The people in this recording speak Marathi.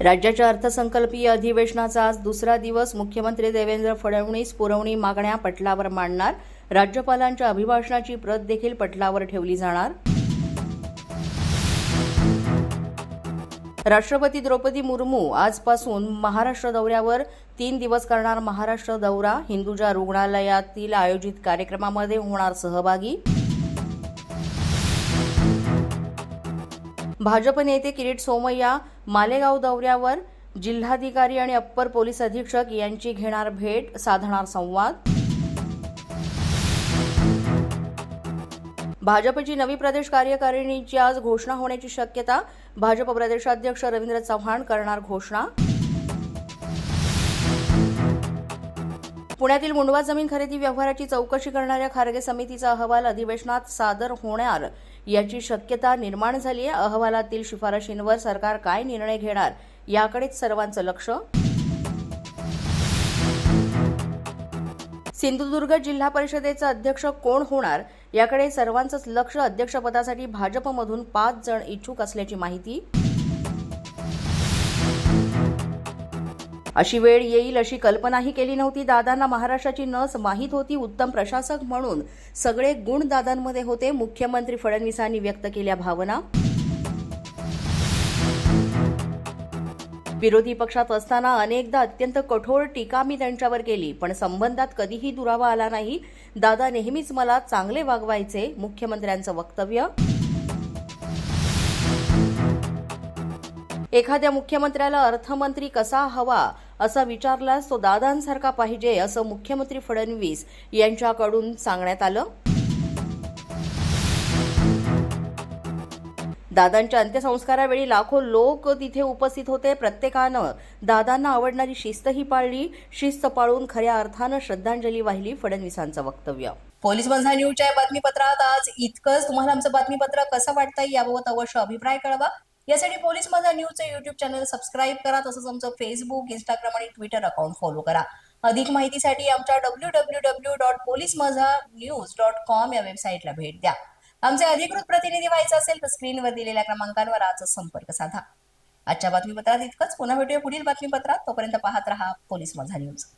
राज्याच्या अर्थसंकल्पीय अधिवेशनाचा आज दुसरा दिवस. मुख्यमंत्री देवेंद्र फडणवीस पुरवणी मागण्या पटलावर मांडणार. राज्यपालांच्या अभिभाषणाची प्रत देखील पटलावर ठेवली जाणार. राष्ट्रपती द्रौपदी मुर्मू आजपासून महाराष्ट्र दौऱ्यावर 3 दिवस करणार महाराष्ट्र दौरा. हिंदुजा रुग्णालयातील आयोजित कार्यक्रमामध्ये होणार सहभागी. भाजप नेते किरीट सोमय्या मालेगाव दौऱ्यावर. जिल्हाधिकारी आणि अप्पर पोलीस अधीक्षक यांची घेणार भेट, साधणार संवाद. भाजपची नवी प्रदेश कार्यकारिणीची आज घोषणा होण्याची शक्यता. भाजप प्रदेशाध्यक्ष रवींद्र चव्हाण करणार घोषणा. पुण्यातील मुंडवा जमीन खरेदी व्यवहाराची चौकशी करणाऱ्या खारगे समितीचा अहवाल अधिवेशनात सादर होणार याची शक्यता निर्माण झाली आहे. अहवालातील शिफारशींवर सरकार काय निर्णय घेणार याकडेच सर्वांचं लक्ष. सिंधुदुर्ग जिल्हा परिषदेचा अध्यक्ष कोण होणार याकडे सर्वांचंच लक्ष. अध्यक्षपदासाठी भाजपमधून 5 जण इच्छुक असल्याची माहिती. अशी वेळ येईल अशी कल्पनाही केली नव्हती. दादांना महाराष्ट्राची नस माहीत होती. उत्तम प्रशासक म्हणून सगळे गुण दादांमध्ये होते. मुख्यमंत्री फडणवीसांनी व्यक्त केल्या भावना. विरोधी पक्षात असताना अनेकदा अत्यंत कठोर टीका मी त्यांच्यावर केली, पण संबंधात कधीही दुरावा आला नाही. दादा नेहमीच मला चांगले वागवायचे. मुख्यमंत्र्यांचं वक्तव्य. एखाद्या मुख्यमंत्र्याला अर्थमंत्री कसा हवा असं विचारल्यास तो दादांसारखा पाहिजे असं मुख्यमंत्री फडणवीस यांच्याकडून सांगण्यात आलं. दादांच्या अंत्यसंस्कारावेळी लाखो लोक तिथे उपस्थित होते. प्रत्येकानं दादांना आवडणारी शिस्तही पाळली. शिस्त पाळून खऱ्या अर्थानं श्रद्धांजली वाहिली. फडणवीसांचं वक्तव्य. पोलीस माझा न्यूजच्या बातमीपत्रात आज इतकंच. तुम्हाला आमचं बातमीपत्र कसं वाटतंय याबाबत अवश्य अभिप्राय कळवा. यासाठी पोलीस माझा न्यूजचं युट्यूब चॅनल सबस्क्राईब करा. तसंच आमचं फेसबुक, इंस्टाग्राम आणि ट्विटर अकाउंट फॉलो करा. अधिक माहितीसाठी आमच्या www.policemazhanews.com या वेबसाईटला भेट द्या. आमचे अधिकृत प्रतिनिधी व्हायचं असेल तर स्क्रीनवर दिलेल्या क्रमांकांवर आजच संपर्क साधा. आजच्या बातमीपत्रात इतकंच. पुन्हा भेटूया पुढील बातमीपत्रात. तोपर्यंत पाहत रहा पोलीस माझा न्यूज.